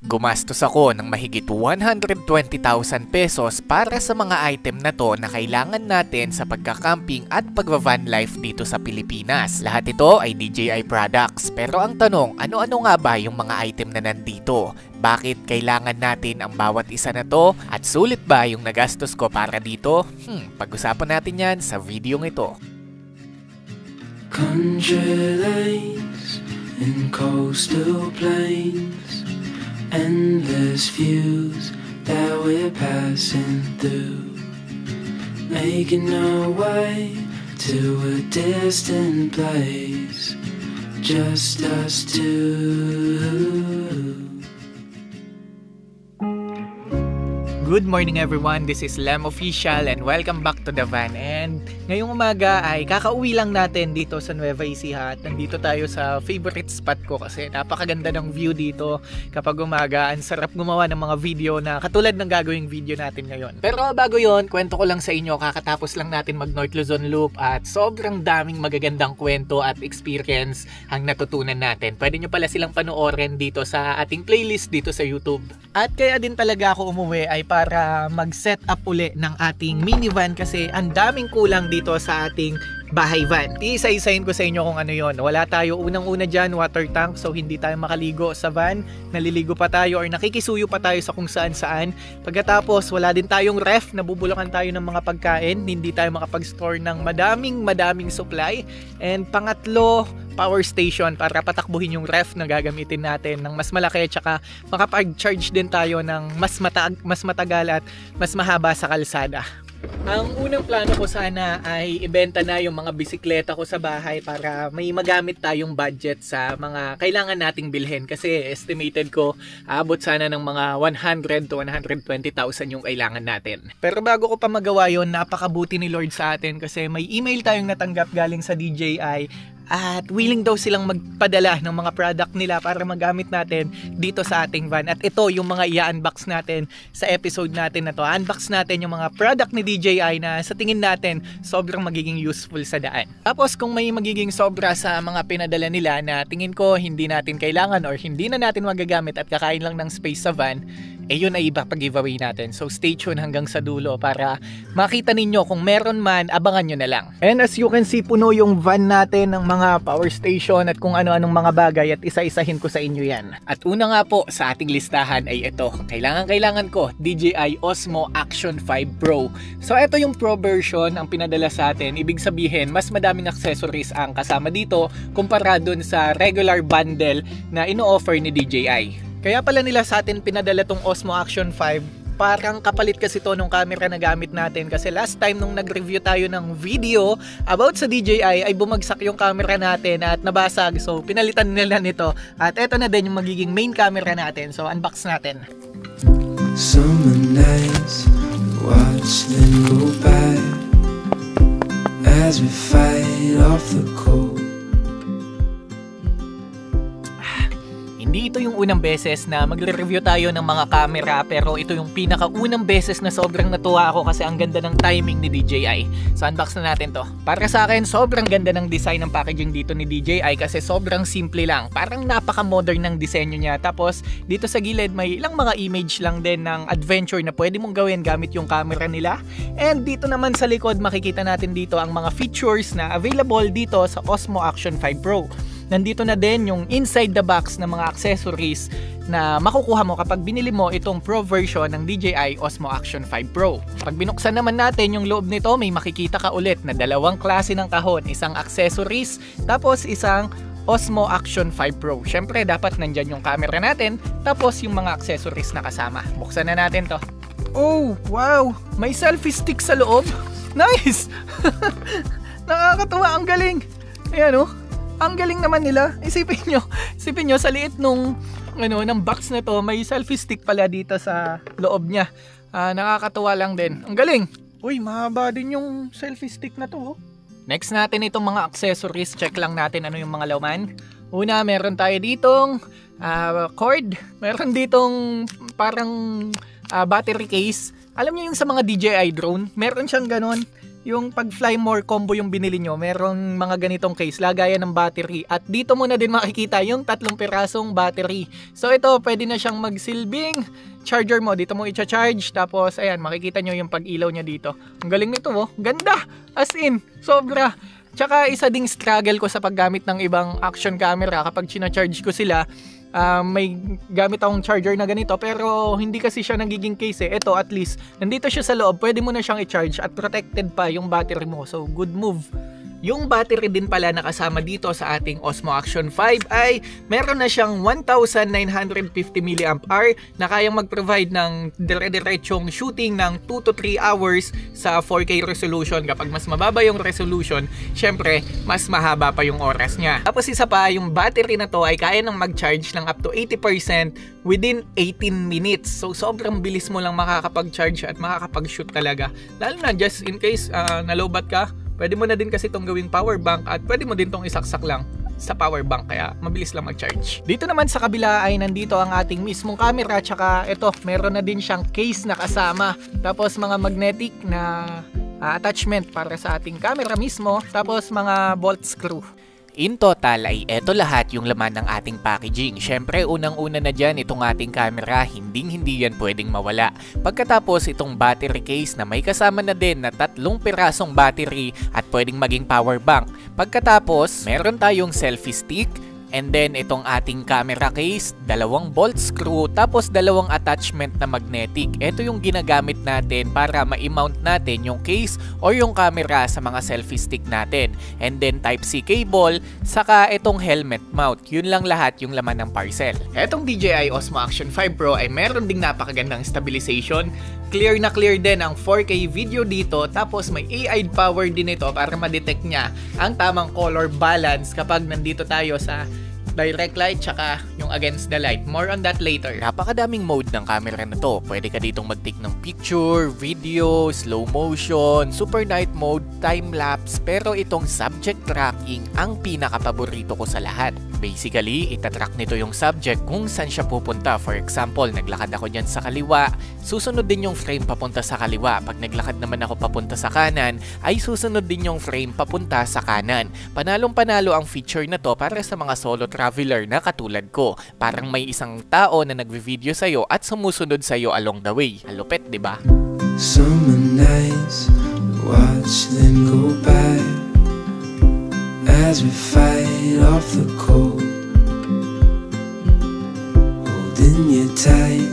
Gumastos ako ng mahigit 120,000 pesos para sa mga item na to na kailangan natin sa pagka-camping at pagva-van life dito sa Pilipinas. Lahat ito ay DJI products. Pero ang tanong, ano-ano nga ba yung mga item na nandito? Bakit kailangan natin ang bawat isa na to? At sulit ba yung nagastos ko para dito? Pag-usapan natin yan sa videong ito. Country lanes and coastal plains, endless views that we're passing through, making our way to a distant place, just us two. Good morning everyone, this is Lem Official and welcome back to the van. And ngayong umaga ay kakauwi lang natin dito sa Nueva Ecija at nandito tayo sa favorite spot ko kasi napakaganda ng view dito kapag umaga. Ang sarap gumawa ng mga video na katulad ng gagawing video natin ngayon. Pero bago yon, kwento ko lang sa inyo, kakatapos lang natin mag North Luzon Loop at sobrang daming magagandang kwento at experience ang natutunan natin. Pwede nyo pala silang panoorin dito sa ating playlist dito sa YouTube. At kaya din talaga ako umuwi ay para mag-set up uli ng ating minivan kasi ang daming kulang dito sa ating bahay van. Iisa-isahin ko sa inyo kung ano yon. Wala tayo unang-una dyan, water tank, so hindi tayo makaligo sa van. Naliligo pa tayo or nakikisuyo pa tayo sa kung saan-saan. Pagkatapos, wala din tayong ref, nabubulukan tayo ng mga pagkain. Hindi tayo makapag-store ng madaming supply. And pangatlo, power station para patakbuhin yung ref na gagamitin natin ng mas malaki at saka makapag-charge din tayo ng mas matagal at mas mahaba sa kalsada. Ang unang plano ko sana ay ibenta na yung mga bisikleta ko sa bahay para may magamit tayong budget sa mga kailangan nating bilhin kasi estimated ko aabot sana ng mga 100 to 120,000 yung kailangan natin. Pero bago ko pa magawa yun, napakabuti ni Lord sa atin kasi may email tayong natanggap galing sa DJI at willing daw silang magpadala ng mga product nila para magamit natin dito sa ating van. At ito yung mga i-unbox natin sa episode natin na to. Unbox natin yung mga product ni DJI na sa tingin natin sobrang magiging useful sa daan. Tapos kung may magiging sobra sa mga pinadala nila na tingin ko hindi natin kailangan or hindi na natin magagamit at kakain lang ng space sa van, yun ay iba pag-giveaway natin. So stay tuned hanggang sa dulo para makita ninyo kung meron man, abangan nyo na lang. And as you can see, puno yung van natin ng mga power station at kung ano-anong mga bagay at isa-isahin ko sa inyo yan. At una nga po sa ating listahan ay ito. Kailangan ko, DJI Osmo Action 5 Pro. So ito yung Pro version ang pinadala sa atin. Ibig sabihin, mas madaming accessories ang kasama dito kumpara dun sa regular bundle na ino-offer ni DJI. Kaya pala nila sa atin pinadala tong Osmo Action 5. Parang kapalit kasi to nung camera na gamit natin kasi last time nung nag-review tayo ng video about sa DJI ay bumagsak yung camera natin at nabasag, so pinalitan nila nito at eto na din yung magiging main camera natin, so unbox natin. Summer nights, watch them go by as we fight off the cold. Hindi ito yung unang beses na magre-review tayo ng mga camera, pero ito yung pinakaunang beses na sobrang natuwa ako kasi ang ganda ng timing ni DJI. So unbox na natin to. Para sa akin, sobrang ganda ng design ng packaging dito ni DJI kasi sobrang simple lang. Parang napaka-modern ng disenyo niya. Tapos dito sa gilid may ilang mga image lang din ng adventure na pwede mong gawin gamit yung camera nila. And dito naman sa likod makikita natin dito ang mga features na available dito sa Osmo Action 5 Pro. Nandito na din yung inside the box na mga accessories na makukuha mo kapag binili mo itong Pro version ng DJI Osmo Action 5 Pro. Pag binuksan naman natin yung loob nito, may makikita ka ulit na dalawang klase ng kahon. Isang accessories, tapos isang Osmo Action 5 Pro. Syempre, dapat nandyan yung camera natin, tapos yung mga accessories na kasama. Buksan na natin to. Oh, wow! May selfie stick sa loob. Nice! Nakakatuwa, ang galing. Ayan oh. Ang galing naman nila. Isipin nyo sa liit nung ng box na to, may selfie stick pala dito sa loob niya. Nakakatuwa lang din. Ang galing. Uy, mahaba din yung selfie stick na to. Next natin itong mga accessories. Check lang natin ano yung mga laman. Una, meron tayo ditong cord. Meron ditong parang battery case. Alam niyo yung sa mga DJI drone, meron siyang ganon yung pag Fly More combo yung binili nyo, merong mga ganitong case, lagayan ng battery. At dito mo na din makikita yung 3 pirasong battery. So ito, pwede na siyang magsilbing charger mo. Dito mo i-charge. Tapos ayan, makikita nyo yung pag-ilaw niya dito. Ang galing nito, oh. Ganda! As in, sobra. Tsaka isa ding struggle ko sa paggamit ng ibang action camera kapag charge ko sila. May gamit akong charger na ganito pero hindi kasi siya nagiging case eh. Ito at least, nandito siya sa loob, pwede mo na siyang i-charge at protected pa yung battery mo. So good move. Yung battery din pala na kasama dito sa ating Osmo Action 5 ay meron na siyang 1,950 mAh na kayang mag-provide ng dire-diretsong shooting ng 2 to 3 hours sa 4K resolution. Kapag mas mababa yung resolution, syempre mas mahaba pa yung oras niya. Tapos isa pa, yung battery na to ay kaya nang mag-charge ng up to 80% within 18 minutes. So sobrang bilis mo lang makakapag-charge at makakapag-shoot talaga. Lalo na just in case nalobat ka, pwede mo na din kasi itong gawing power bank at pwede mo din itong isaksak lang sa power bank kaya mabilis lang mag-charge. Dito naman sa kabila ay nandito ang ating mismong camera tsaka ito, meron na din siyang case na kasama. Tapos mga magnetic na attachment para sa ating camera mismo. Tapos mga bolt screw. In total ay eto lahat yung laman ng ating packaging. Syempre unang-una na dyan itong ating camera, hindi yan pwedeng mawala. Pagkatapos itong battery case na may kasama na din na 3 pirasong battery at pwedeng maging power bank. Pagkatapos meron tayong selfie stick. And then itong ating camera case, 2 bolt screw, tapos 2 attachment na magnetic. Ito yung ginagamit natin para ma-mount natin yung case o yung camera sa mga selfie stick natin. And then Type-C cable, saka itong helmet mount. Yun lang lahat yung laman ng parcel. Etong DJI Osmo Action 5 Pro ay meron ding napakagandang stabilization. Clear na clear din ang 4K video dito, tapos may AI power din ito para ma-detect niya ang tamang color balance kapag nandito tayo sa direct light tsaka yung against the light. More on that later. Napakadaming mode ng camera na to. Pwede ka ditong mag-take ng picture, video, slow motion, super night mode, time-lapse, pero itong subject tracking ang pinaka-paborito ko sa lahat. Basically, itatrack nito yung subject kung saan siya pupunta. For example, naglakad ako dyan sa kaliwa, susunod din yung frame papunta sa kaliwa. Pag naglakad naman ako papunta sa kanan, ay susunod din yung frame papunta sa kanan. Panalong-panalo ang feature na to para sa mga solo traveler na katulad ko. Parang may isang tao na nagvi-video sa'yo at sumusunod sa'yo along the way. Alupet, di ba? Summer nights, watch them go by as we fight off the cold. Holding you tight,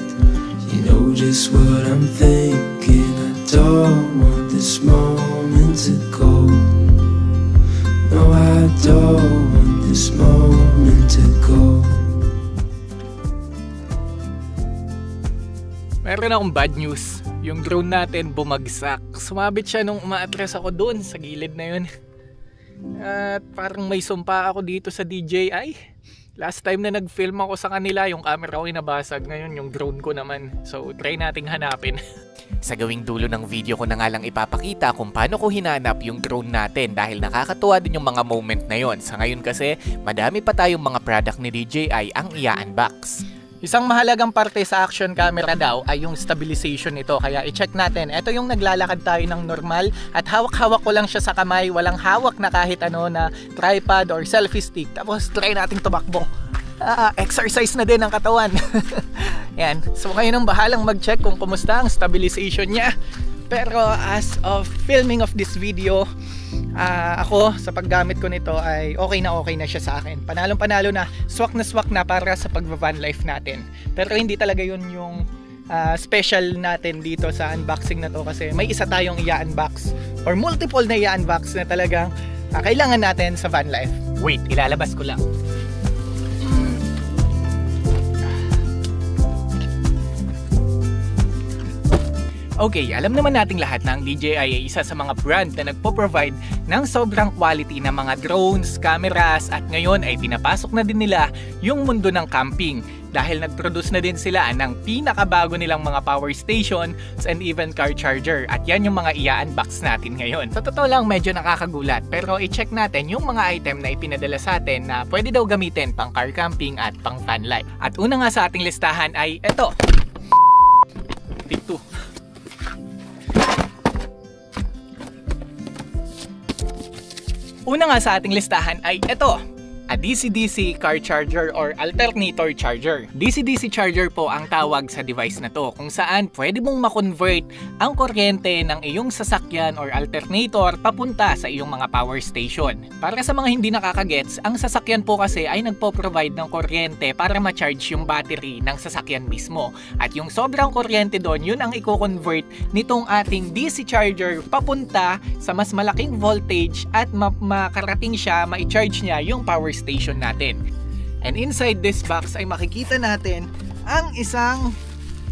you know just what I'm thinking. I don't want this moment to go. No, I don't want this moment to go. Meron akong bad news. Yung drone natin bumagsak. Sumabit siya nung umaatras ako doon sa gilid na yun. At parang may sumpa ako dito sa DJI. Last time na nag-film ako sa kanila, yung camera ko nabasag. Ngayon yung drone ko naman. So try nating hanapin. Sa gawing dulo ng video ko na nga lang ipapakita kung paano ko hinanap yung drone natin dahil nakakatuwa din yung mga moment na yon. Sa ngayon kasi, madami pa tayong mga product ni DJI ang i-unbox. Isang mahalagang parte sa action camera daw ay yung stabilization nito, kaya i-check natin. Ito yung naglalakad tayo ng normal at hawak-hawak ko lang siya sa kamay, walang hawak na kahit ano na tripod or selfie stick. Tapos try nating tumakbo. Exercise na din ang katawan. Yan. So kayo nang bahalang mag-check kung kumusta ang stabilization niya. Pero as of filming of this video, ako sa paggamit ko nito ay okay na siya sa akin. Panalong-panalo na, swak na para sa pag-van life natin. Pero hindi talaga yun yung special natin dito sa unboxing na to kasi may isa tayong i-unbox or multiple na i-unbox na talagang kailangan natin sa van life. Wait, ilalabas ko lang. Okay, alam naman nating lahat na ang DJI ay isa sa mga brand na nagpo-provide ng sobrang quality na mga drones, cameras at ngayon ay pinapasok na din nila yung mundo ng camping dahil nag-produce na din sila ng pinakabago nilang mga power stations and even car charger at yan yung mga i-unbox natin ngayon. Sa totoo lang medyo nakakagulat pero i-check natin yung mga item na ipinadala sa atin na pwede daw gamitin pang car camping at pang van life. At una nga sa ating listahan ay eto. Tip 2. Una nga sa ating listahan ay ito, a DC-DC car charger or alternator charger. DC-DC charger po ang tawag sa device na to, kung saan pwede mong makonvert ang kuryente ng iyong sasakyan or alternator papunta sa iyong mga power station. Para sa mga hindi nakakagets, ang sasakyan po kasi ay nagpo-provide ng kuryente para ma-charge yung battery ng sasakyan mismo. At yung sobrang kuryente doon, yun ang i-convert nitong ating DC charger papunta sa mas malaking voltage at makarating siya, ma-charge niya yung power station natin. And inside this box ay makikita natin ang isang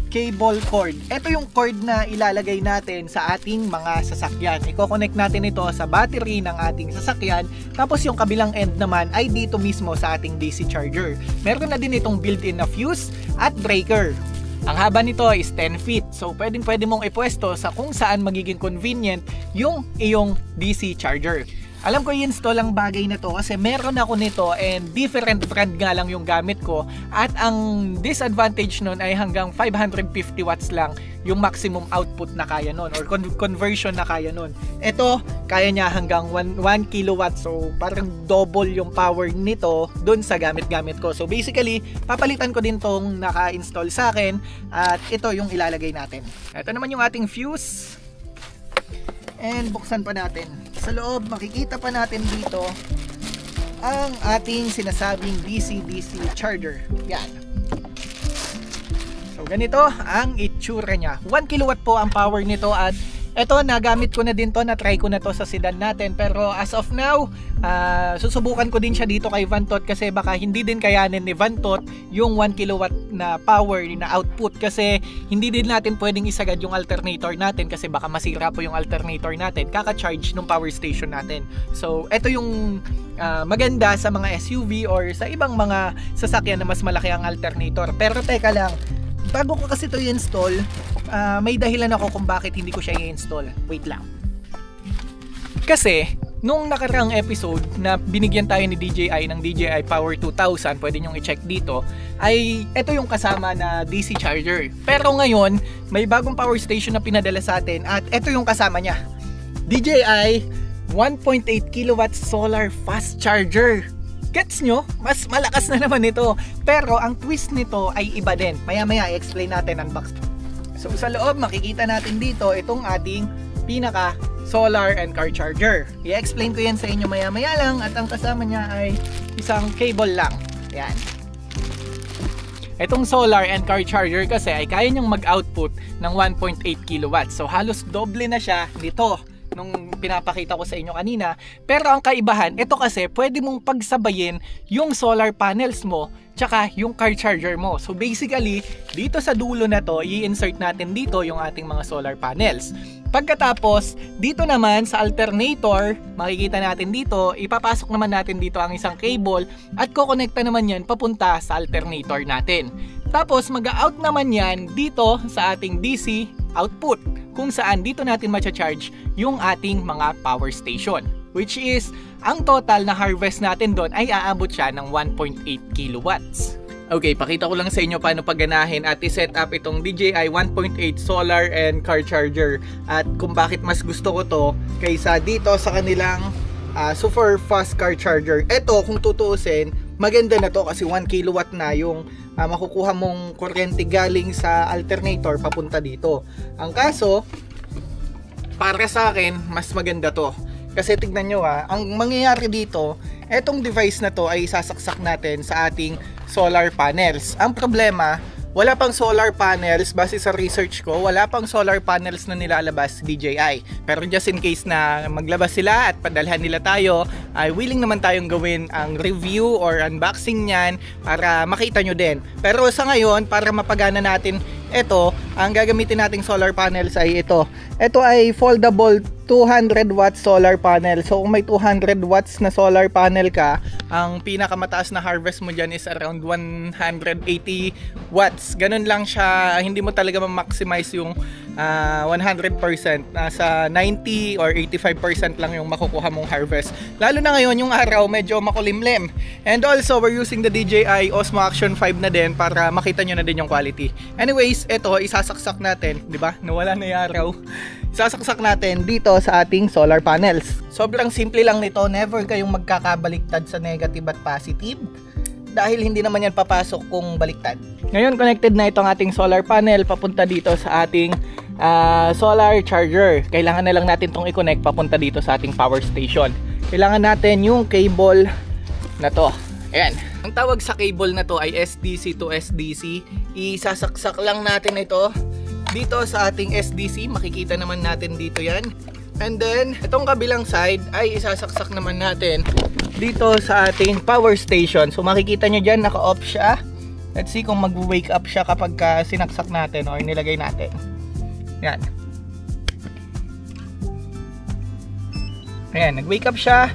cable cord. Ito yung cord na ilalagay natin sa ating mga sasakyan. Iko-connect natin ito sa battery ng ating sasakyan, tapos yung kabilang end naman ay dito mismo sa ating DC charger. Meron na din itong built-in na fuse at breaker. Ang haba nito is 10 feet. So pwede mong ipwesto sa kung saan magiging convenient yung iyong DC charger. Alam ko i-install ang bagay na to kasi meron ako nito and different brand nga lang yung gamit ko, at ang disadvantage nun ay hanggang 550 watts lang yung maximum output na kaya nun or conversion na kaya nun. Ito, kaya niya hanggang 1 kilowatt, so parang double yung power nito dun sa gamit-gamit ko. So basically, papalitan ko din tong naka-install sa akin at ito yung ilalagay natin. Ito naman yung ating fuse. And buksan pa natin. Sa loob, makikita pa natin dito ang ating sinasabing DC-DC charger. Yan. So ganito ang itsura niya. 1 kilowatt po ang power nito, at ito, nagamit ko na din to, na-try ko na to sa sedan natin. Pero as of now, susubukan ko din siya dito kay Vantot kasi baka hindi din kayanin ni Vantot yung 1 kilowatt na power na output, kasi hindi din natin pwedeng isagad yung alternator natin kasi baka masira po yung alternator natin kaka-charge ng power station natin. So ito yung maganda sa mga SUV or sa ibang mga sasakyan na mas malaki ang alternator. Pero teka lang, bago ko kasi ito i-install, may dahilan ako kung bakit hindi ko siya i-install. Wait lang. Kasi nung nakarang episode na binigyan tayo ni DJI ng DJI Power 2000, pwede nyong i-check dito, ay ito yung kasama na DC charger. Pero ngayon, may bagong power station na pinadala sa atin at ito yung kasama niya. DJI 1.8 kilowatt solar fast charger. Gets nyo? Mas malakas na naman ito. Pero ang twist nito ay iba din. Maya-maya i-explain natin, unbox. So sa loob, makikita natin dito itong ating pinaka solar and car charger. I-explain ko yan sa inyo maya-maya lang, at ang kasama niya ay isang cable lang. Yan. Itong solar and car charger kasi ay kaya niyang mag-output ng 1.8 kilowatts. So halos doble na siya nito nung pinapakita ko sa inyo kanina. Pero ang kaibahan, ito kasi pwede mong pagsabayin yung solar panels mo tsaka yung car charger mo. So basically, dito sa dulo na to, i-insert natin dito yung ating mga solar panels. Pagkatapos, dito naman sa alternator, makikita natin dito, ipapasok naman natin dito ang isang cable at kukonekta naman yan papunta sa alternator natin. Tapos mag-out naman yan dito sa ating DC output, kung saan dito natin ma-charge yung ating mga power station, which is ang total na harvest natin doon ay aabot siya ng 1.8 kilowatts. Okay, pakita ko lang sa inyo paano pagganahin at i-set up itong DJI 1.8 solar and car charger, at kung bakit mas gusto ko to kaysa dito sa kanilang super fast car charger. Ito, kung tutuusin, maganda na to kasi 1 kilowatt na yung makukuha mong kuryente galing sa alternator papunta dito. Ang kaso, para sa akin, mas maganda to. Kasi tignan nyo ang mangyayari dito, etong device na to ay sasaksak natin sa ating solar panels. Ang problema, wala pang solar panels, base sa research ko, wala pang solar panels na nilalabas DJI. Pero just in case na maglabas sila at padalhan nila tayo, ay willing naman tayong gawin ang review or unboxing niyan para makita nyo din. Pero sa ngayon, para mapagana natin ito, ang gagamitin nating solar panels ay ito. Ito ay foldable 200 watts solar panel. So kung may 200 watts na solar panel ka, ang pinakamataas na harvest mo dyan is around 180 watts. Ganun lang siya, hindi mo talaga ma-maximize yung 100%. Nasa 90 or 85% lang yung makukuha mong harvest. Lalo na ngayon yung araw medyo makulimlim. And also we're using the DJI Osmo Action 5 na din para makita nyo na din yung quality. Anyways, ito isasaksak natin, di ba? Nawala na yung araw. Isasaksak natin dito sa ating solar panels. Sobrang simple lang nito, never kayong magkakabaliktad sa negative at positive. Dahil hindi naman yan papasok kung baliktad. Ngayon connected na itong ating solar panel papunta dito sa ating solar charger. Kailangan na lang natin itong i-connect papunta dito sa ating power station. Kailangan natin yung cable na to. Ayan. Ang tawag sa cable na to ay SDC to SDC. Isasaksak lang natin ito dito sa ating SDC. Makikita naman natin dito yan. And then itong kabilang side ay isasaksak naman natin dito sa ating power station. So makikita nyo dyan naka-off siya. Let's see kung mag-wake up siya kapag sinaksak natin o nilagay natin. Yan. Ayan, nag-wake up siya.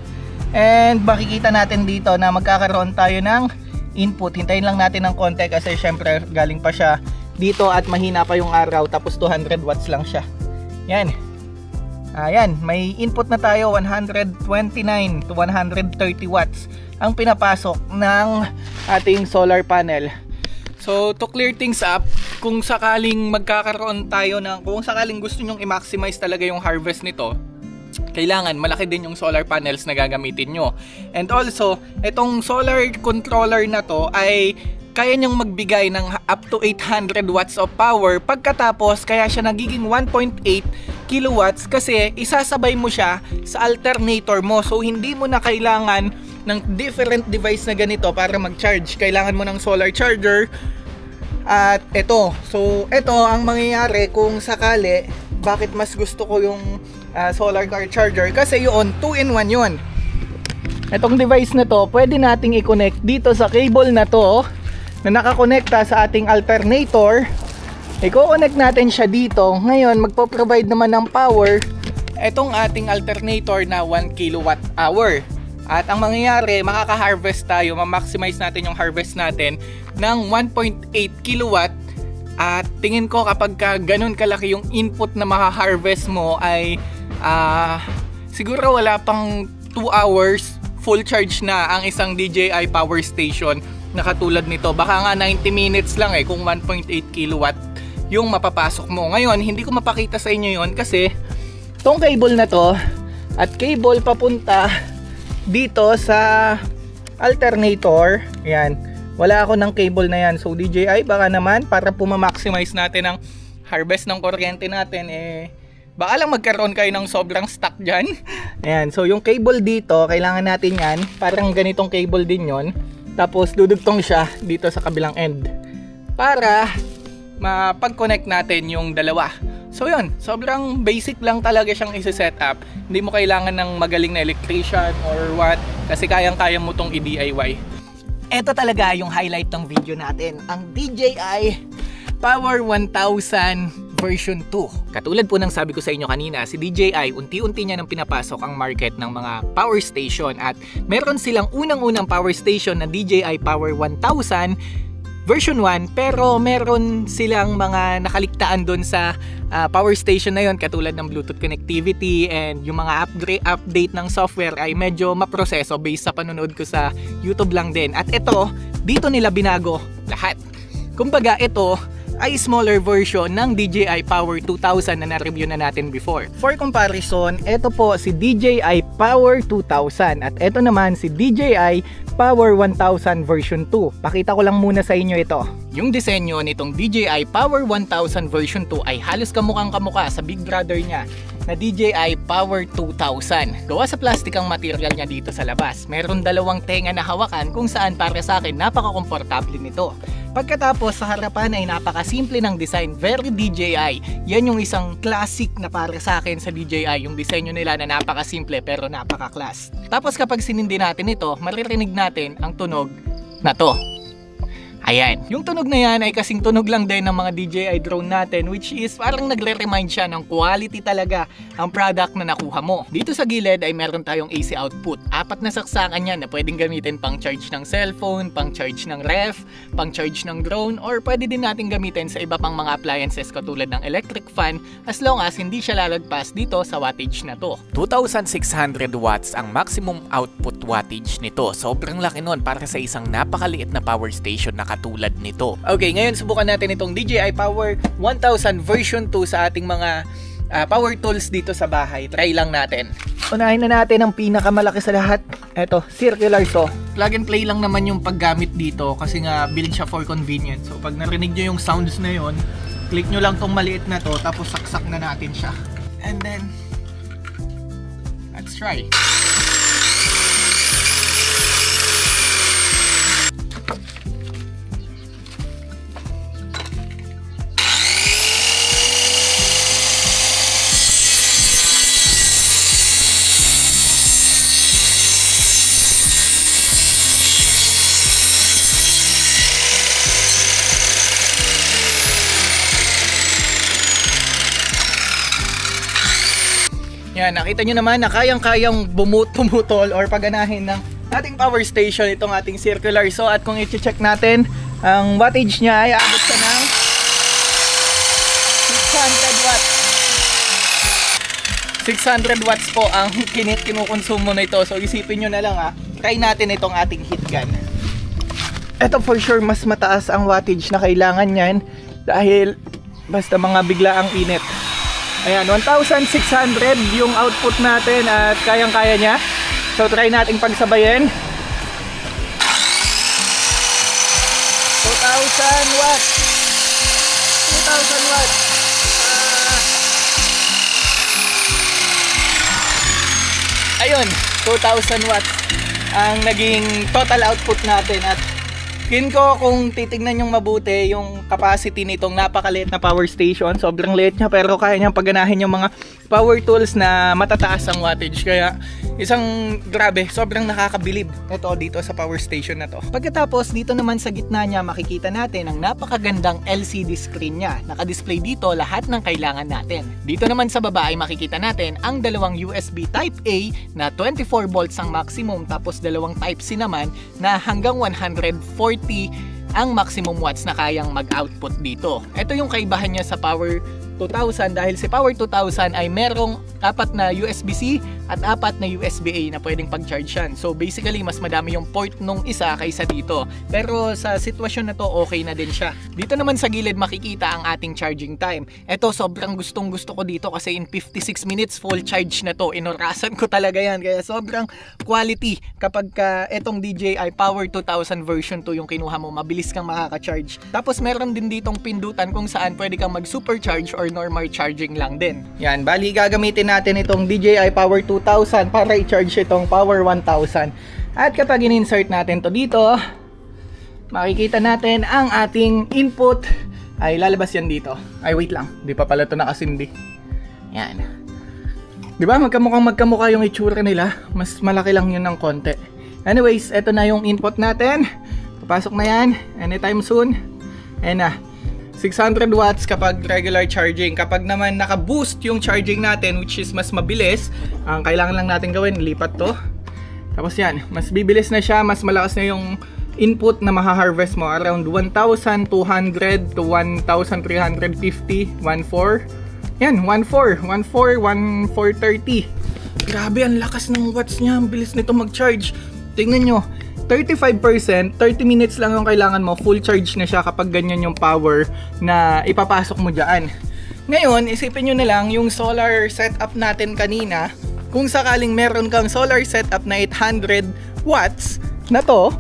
And makikita natin dito na magkakaroon tayo ng input. Hintayin lang natin ng konti kasi syempre galing pa siya dito at mahina pa yung araw. Tapos 200 watts lang siya. Yan. Ayan, may input na tayo 129 to 130 watts ang pinapasok ng ating solar panel. So to clear things up, kung sakaling magkakaroon tayo ng, kung sakaling gusto nyong i-maximize talaga yung harvest nito, kailangan malaki din yung solar panels na gagamitin nyo. And also, itong solar controller na to ay kaya niyang magbigay ng up to 800 watts of power. Pagkatapos, kaya siya nagiging 1.8 kilowatts kasi isasabay mo siya sa alternator mo. So, hindi mo na kailangan ng different device na ganito para mag-charge. Kailangan mo ng solar charger at ito. So, ito ang mangyayari kung sakali bakit mas gusto ko yung solar car charger kasi yun, 2-in-1 yun. Itong device na to, pwede nating i-connect dito sa cable na to na nakakonekta sa ating alternator. I-connect natin siya dito. Ngayon, magpo-provide naman ng power itong ating alternator na 1 kilowatt hour. At ang mangyayari, makaka-harvest tayo, ma-maximize natin yung harvest natin ng 1.8 kilowatt. At tingin ko kapag ganun kalaki yung input na maka-harvest mo ay siguro wala pang 2 hours full charge na ang isang DJI power station na katulad nito. Baka nga 90 minutes lang kung 1.8 kilowatt yung mapapasok mo. Ngayon, hindi ko mapakita sa inyo yon kasi tong cable na to at cable papunta dito sa alternator, yan, wala ako ng cable na yan. So DJI, baka naman para maximize natin ang harvest ng kuryente natin, baka lang magkaroon kayo ng sobrang stock dyan. Ayan, so yung cable dito, kailangan natin yan. Parang ganitong cable din yon. Tapos dudugtong siya dito sa kabilang end para mapag-connect natin yung dalawa. So yun, sobrang basic lang talaga siyang isi-set up. Hindi mo kailangan ng magaling na electrician or what, kasi kayang-kaya mo tong i-DIY. Ito talaga yung highlight ng video natin, ang DJI Power 1000 version 2. Katulad po ng sabi ko sa inyo kanina, si DJI unti-unti niya nang pinapasok ang market ng mga power station at meron silang unang-unang power station na DJI Power 1000 version 1, pero meron silang mga nakaligtaan doon sa power station na yon, katulad ng Bluetooth connectivity and yung mga update ng software ay medyo maproseso based sa panonood ko sa YouTube lang din. At ito, dito nila binago lahat. Kumbaga ito ay smaller version ng DJI Power 2000 na na-review na natin before. For comparison, ito po si DJI Power 2000 at ito naman si DJI Power 1000 version 2. Pakita ko lang muna sa inyo ito. Yung disenyo nitong DJI Power 1000 version 2 ay halos kamukhang-kamukha sa big brother niya na DJI Power 2000. Gawa sa plastic ang material niya dito sa labas. Meron dalawang tenga na hawakan kung saan para sa akin napaka-komportable nito. Pagkatapos sa harapan ay napakasimple ng design, very DJI. Yan yung isang classic na para sa akin sa DJI, yung disenyo nila na napakasimple pero napaka-class. Tapos kapag sinindi natin ito, maririnig natin ang tunog na to. Ayan, yung tunog na yan ay kasing tunog lang din ng mga DJI drone natin, which is parang nagre-remind siya ng quality talaga ang product na nakuha mo. Dito sa gilid ay meron tayong AC output. 4 na saksakan yan na pwedeng gamitin pang charge ng cellphone, pang charge ng ref, pang charge ng drone, or pwede din natin gamitin sa iba pang mga appliances katulad ng electric fan as long as hindi siya lalagpas dito sa wattage na to. 2,600 watts ang maximum output wattage nito. Sobrang laki nun para sa isang napakaliit na power station na katulad nito. Okay, ngayon subukan natin itong DJI Power 1000 version 2 sa ating mga power tools dito sa bahay. Try lang natin. Unahin na natin ang pinakamalaki sa lahat. Eto, circular saw. Plug and play lang naman yung paggamit dito kasi nga build siya for convenience. So pag narinig nyo yung sounds na yon, click nyo lang tong maliit na to tapos saksak na natin siya. And then, let's try. Yan, nakita nyo naman na kayang-kayang pumutol or paganahin ng ating power station itong ating circular saw. At kung i-check natin, ang wattage niya ay aabot siya ng 600 watts. 600 watts po ang kinukonsumo na ito. So isipin nyo na lang try natin itong ating heat gun. Ito for sure mas mataas ang wattage na kailangan yan dahil basta mga biglaang init. Ayan, 1,600 yung output natin at kayang-kaya niya. So try nating pagsabayin. 2,000 watts. 2,000 watts. Ayun, 2,000 watts ang naging total output natin. At ko kung titignan yung mabuti yung capacity nitong napakaliit na power station, sobrang liit niya pero kaya niyang pagganahin yung mga power tools na matataas ang wattage. Kaya isang grabe, sobrang nakakabilib ito dito sa power station na to. Pagkatapos dito naman sa gitna niya makikita natin ang napakagandang LCD screen niya. Naka-display dito lahat ng kailangan natin. Dito naman sa baba ay makikita natin ang dalawang USB Type A na 24 volts ang maximum, tapos dalawang Type C naman na hanggang 140 ang maximum watts na kayang mag-output dito. Ito yung kaibahan niya sa Power 2000 dahil si Power 2000 ay merong 4 na USB-C at 4 na USB-A na pwedeng pag-charge yan. So basically mas madami yung port nung isa kaysa dito. Pero sa sitwasyon na to okay na din siya. Dito naman sa gilid makikita ang ating charging time. Ito sobrang gustong gusto ko dito kasi in 56 minutes full charge na to. Inorasan ko talaga yan. Kaya sobrang quality kapag itong DJI Power 2000 version 2 yung kinuha mo. Mabilis kang makaka-charge. Tapos meron din ditong pindutan kung saan pwede kang mag-supercharge or normal charging lang din. Yan, bali gagamitin natin itong DJI Power 2000 para i-charge itong Power 1000. At kapag in-insert natin to dito, makikita natin ang ating input ay lalabas yan dito. Ay wait lang, di pa pala ito nakasindi. Yan. Di ba magkamukha yung itsura nila, mas malaki lang yun ng konti. Anyways, ito na yung input natin. Papasok na yan anytime soon. Ayan na. 600 watts kapag regular charging. Kapag naman naka-boost yung charging natin, which is mas mabilis, ang kailangan lang natin gawin, lipat to. Tapos yan, mas bibilis na siya, mas malakas na yung input na maha-harvest mo. Around 1,200 to 1,350, 1,400. Yan, 1,400, 1,430. Grabe, ang lakas ng watts niya. Ang bilis nito mag-charge. Tingnan nyo. 35%, 30 minutes lang yung kailangan mo, full charge na siya kapag ganyan yung power na ipapasok mo dyan. Ngayon, isipin nyo na lang yung solar setup natin kanina. Kung sakaling meron kang solar setup na 800 watts na to,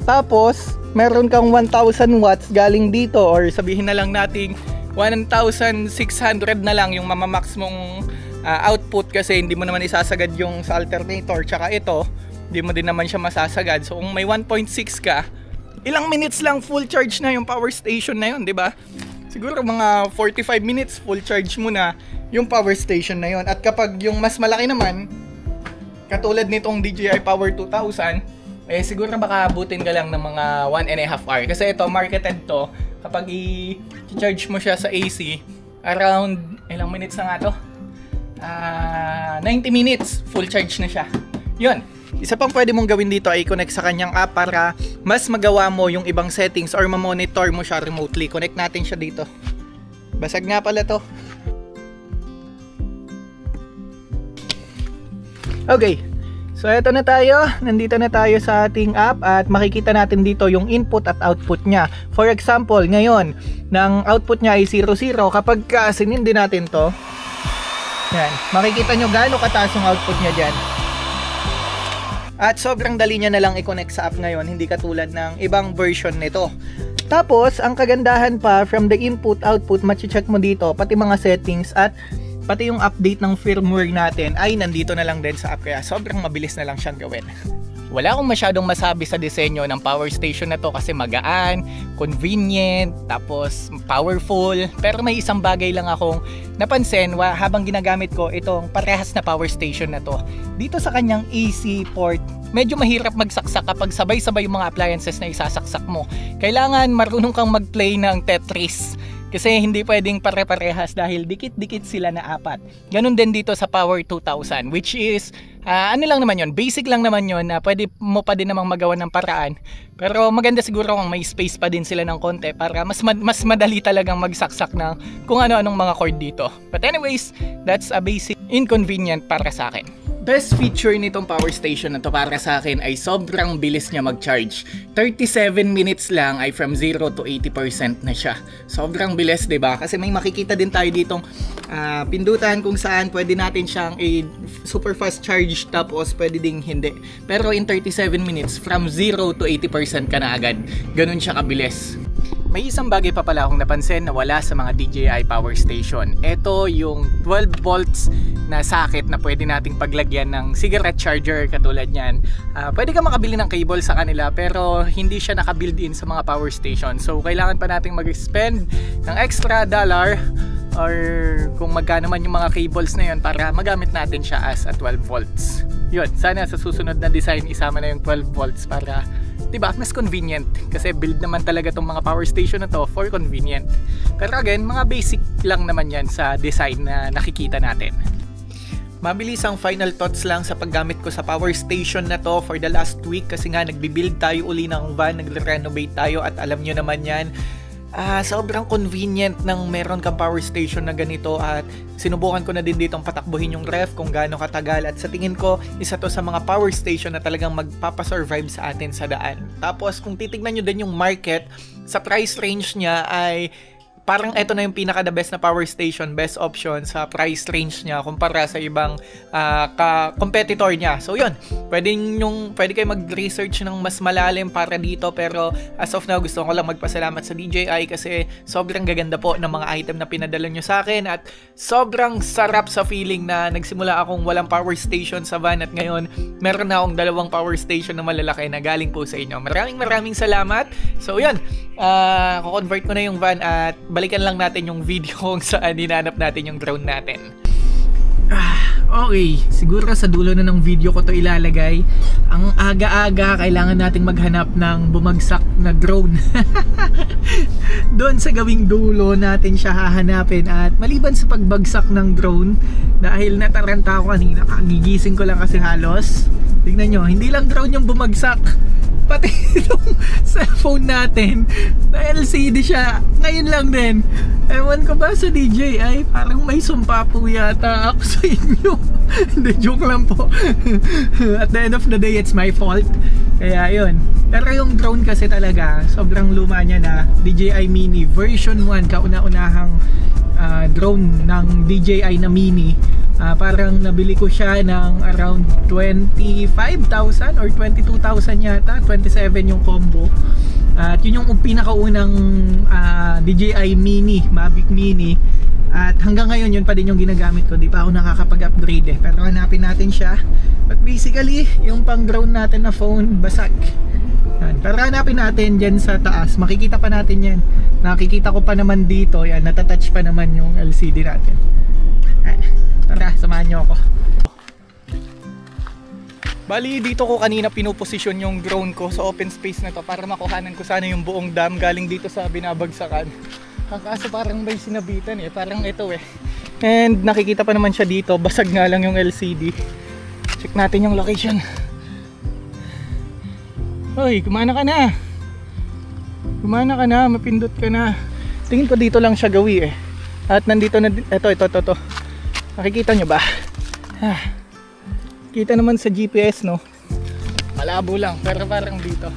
tapos meron kang 1,000 watts galing dito, or sabihin na lang natin 1,600 na lang yung mamamax mong output kasi hindi mo naman isasagad yung sa alternator, tsaka ito hindi mo din naman siya masasagad. So kung may 1.6 ka, ilang minutes lang full charge na yung power station na yun, di ba? Siguro mga 45 minutes full charge mo na yung power station na yun. At kapag yung mas malaki naman, katulad nitong DJI Power 2000, eh siguro baka abutin ka lang ng mga 1.5 hour. Kasi ito, marketed to, kapag i-charge mo siya sa AC, around, ilang minutes na nga to? 90 minutes, full charge na siya. Yun. Isa pang pwede mong gawin dito ay connect sa kanyang app para mas magawa mo yung ibang settings or ma-monitor mo siya remotely. Connect natin siya dito. Basag nga pala to. Okay. So eto na tayo. Nandito na tayo sa ating app at makikita natin dito yung input at output niya. For example, ngayon, ng output niya ay 00. Kapag sinindi natin to, yan, makikita nyo gaano kataas yung output niya dyan. At sobrang dali niya na lang i-connect sa app ngayon, hindi katulad ng ibang version nito. Tapos, ang kagandahan pa, from the input-output, machi-check mo dito, pati mga settings at pati yung update ng firmware natin ay nandito na lang din sa app. Kaya sobrang mabilis na lang siyang gawin. Wala akong masyadong masabi sa disenyo ng power station na to kasi magaan, convenient, tapos powerful. Pero may isang bagay lang akong napansin habang ginagamit ko itong parehas na power station na to. Dito sa kanyang AC port, medyo mahirap magsaksak kapag sabay-sabay yung mga appliances na isasaksak mo. Kailangan marunong kang mag-play ng Tetris. Kasi hindi pwedeng pare-parehas dahil dikit-dikit sila na apat. Ganun din dito sa Power 2000, which is ano lang naman yon, basic lang naman yon na pwede mo pa din namang magawa ng paraan. Pero maganda siguro kung may space pa din sila ng konti para mas madali talagang magsaksak ng kung ano-anong mga cord dito. But anyways, that's a basic inconvenient para sa akin. Best feature nitong power station na to para sa akin ay sobrang bilis niya mag-charge. 37 minutes lang ay from 0 to 80% na siya. Sobrang bilis, 'di ba? Kasi may makikita din tayo ditong pindutan kung saan pwede natin siyang super fast charge tapos pwede ding hindi. Pero in 37 minutes from 0 to 80% ka na agad. Ganun siya kabilis. May isang bagay pa pala akong napansin na wala sa mga DJI power station. Ito yung 12 volts na socket na pwede nating paglagyan ng cigarette charger katulad niyan. Pwede ka makabili ng cable sa kanila pero hindi siya naka-build-in sa mga power station. So kailangan pa nating mag-spend ng extra dollar or kung magkano man yung mga cables na yun para magamit natin siya as a 12 volts. Yun, sana sa susunod na design isama na yung 12 volts para diba, mas convenient kasi build naman talaga tong mga power station na to for convenient. Pero again, mga basic lang naman yan sa design na nakikita natin. Mabilis ang final thoughts lang sa paggamit ko sa power station na to for the last week kasi nga nagbibuild tayo uli ng van, nagre-renovate tayo at alam nyo naman yan, sobrang convenient ng meron kang power station na ganito at sinubukan ko na din ditong patakbuhin yung ref kung gaano katagal at sa tingin ko isa to sa mga power station na talagang magpapasurvive sa atin sa daan. Tapos kung titignan nyo din yung market, sa price range niya ay parang eto na yung pinaka the best na power station, best option sa price range niya kumpara sa ibang competitor niya. So yun, pwede kayo mag-research ng mas malalim para dito pero as of now gusto ko lang magpasalamat sa DJI kasi sobrang gaganda po ng mga item na pinadala nyo sa akin at sobrang sarap sa feeling na nagsimula akong walang power station sa van at ngayon meron na akong 2 power station na malalaki na galing po sa inyo. Maraming salamat. So yun, ko-convert ko na yung van at balikan lang natin yung video kung saan hinanap natin yung drone natin. Okay, siguro sa dulo na ng video ko to ilalagay. Ang aga-aga kailangan nating maghanap ng bumagsak na drone. Doon sa gawing dulo natin siya hahanapin at maliban sa pagbagsak ng drone, dahil nataranta ako kanina, gigising ko lang kasi halos. Tingnan nyo, hindi lang drone yung bumagsak, pati itong cellphone natin na LCD siya ngayon lang din. Ewan ko ba sa DJI, parang may sumpa po yata ako sa inyo. Hindi, joke lang po. At the end of the day, it's my fault. Kaya yun. Pero yung drone kasi talaga sobrang luma niya na. DJI Mini version 1, kauna-unahang drone ng DJI na Mini. Parang nabili ko siya ng around 25,000 or 22,000 yata, 27 yung combo. At yun yung pinakaunang DJI Mini, Mavic Mini. At hanggang ngayon yun pa din yung ginagamit ko. Di pa ako nakakapag-upgrade eh. Pero hanapin natin siya. But basically, yung pang drone natin na phone, basag. Yan. Pero hanapin natin dyan sa taas. Makikita pa natin yan. Nakikita ko pa naman dito. Yan, natatouch pa naman yung LCD natin. Yan. Tara, samahan nyo ako. Bali, dito ko kanina pinuposisyon yung drone ko sa open space na to para makuhanan ko sana yung buong dam galing dito sa binabagsakan. Ang kaso parang may sinabitan eh, parang ito eh. And nakikita pa naman siya dito, basag nga lang yung LCD. Check natin yung location. Hoy, kumana ka na. Kumana ka na, mapindot ka na. Tingin ko dito lang siya gawi eh. At nandito na, ito. Nakikita nyo ba? Kita naman sa GPS, no? Malabo lang, pero parang dito.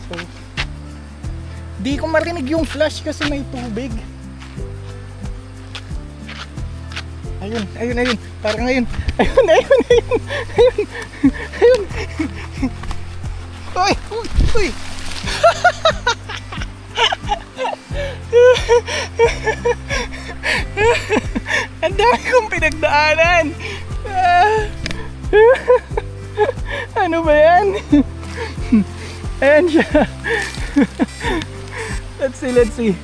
So, di ko marinig yung flash kasi may tubig. Ayun. Parang ayun. Ayun. Uy. Ang dami kong pinagdaanan. Ano ba yan? Ayan siya. Let's see.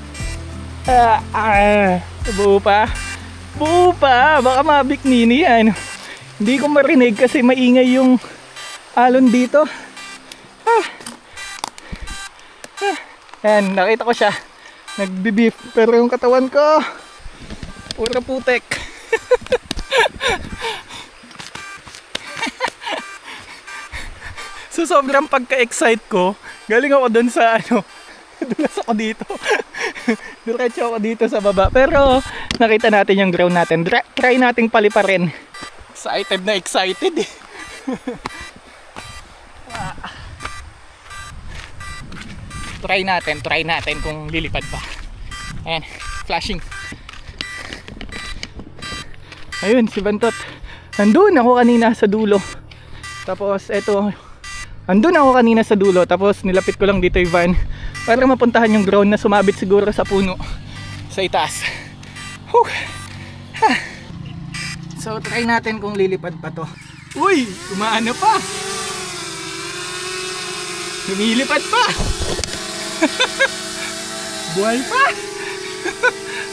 Buo pa. Baka mabiknini yan. Hindi ko marinig kasi maingay yung alon dito. Ayan, nakita ko siya. Nagbibif. Pero yung katawan ko, pura putek. So sobrang pagka-excite ko, galing ako dun sa dulas ako dito. Diretso ako dito sa baba. Pero nakita natin yung ground natin. Try nating paliparin. Excited eh. Try natin kung lilipad pa. Ayan, flashing. Ayun, si Bantot. Andun ako kanina sa dulo. Tapos nilapit ko lang dito yung van para mapuntahan yung ground na sumabit siguro sa puno sa itaas. So try natin kung lilipad pa to. Uy, umaano pa. Lumilipad pa. Buhay pa.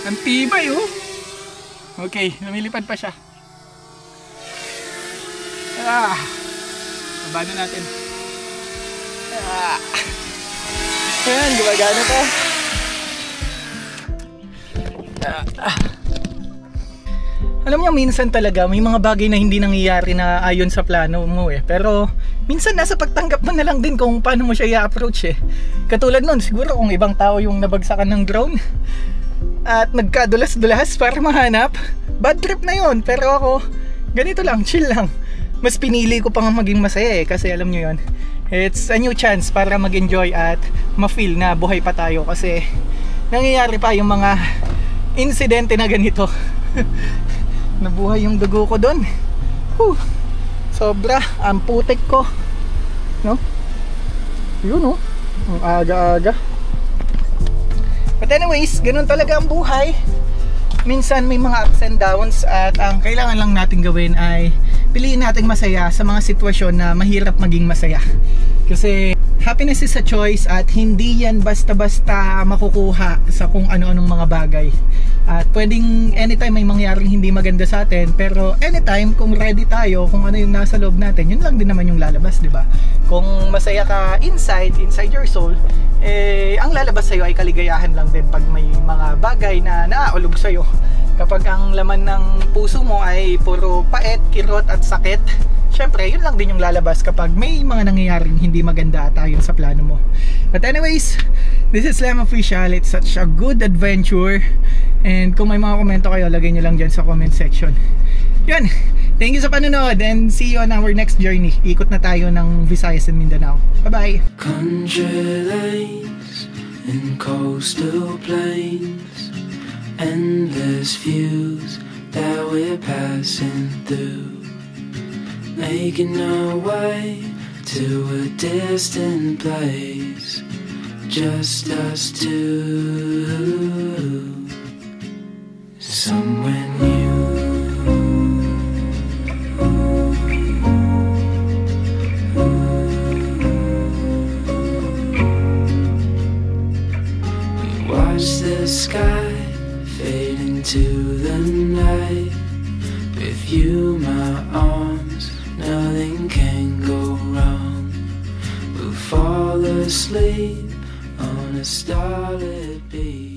Ang tibay oh. Okay, lumilipad pa siya. Babano natin. Ayan, gumagana pa. Alam niyo, minsan talaga may mga bagay na hindi nangyayari na ayon sa plano mo eh. Pero minsan nasa pagtanggap mo na lang din kung paano mo siya i-approach eh. Katulad nun, siguro kung ibang tao yung nabagsakan ng drone at nagkadulas-dulas para mahanap, bad trip na yun. Pero ako, ganito lang, chill lang. Mas pinili ko pa nga maging masaya eh, kasi alam nyo yun, it's a new chance para mag-enjoy at ma-feel na buhay pa tayo kasi nangyayari pa yung mga insidente na ganito. Nabuhay yung dugo ko doon. Sobra, ang putik ko, no? Yun oh, ang aga-aga. But anyways, ganun talaga ang buhay. Minsan may mga ups and downs at ang kailangan lang natin gawin ay piliin nating masaya sa mga sitwasyon na mahirap maging masaya. Kasi happiness is a choice at hindi yan basta-basta makukuha sa kung ano-anong mga bagay. At pwedeng anytime may mangyaring hindi maganda sa atin, pero anytime kung ready tayo, kung ano yung nasa loob natin, yun lang din naman yung lalabas, di ba? Kung masaya ka inside your soul, ang lalabas sa'yo ay kaligayahan lang din pag may mga bagay na naaulog sa'yo. Kapag ang laman ng puso mo ay puro pait, kirot at sakit, syempre yun lang din yung lalabas kapag may mga nangyayaring hindi maganda at ayon sa plano mo. But anyways, this is Lem Official. It's such a good adventure. And kung may mga komento kayo, lagay nyo lang dyan sa comment section. Yun, thank you sa panonood and see you on our next journey. Ikot na tayo ng Visayas and Mindanao. Bye bye. Country lanes and coastal plains, endless views that we're passing through, making our way to a distant place, just us two, somewhere new. We watch the sky fade into the night. With you, my arms, nothing can asleep on a starlit beach.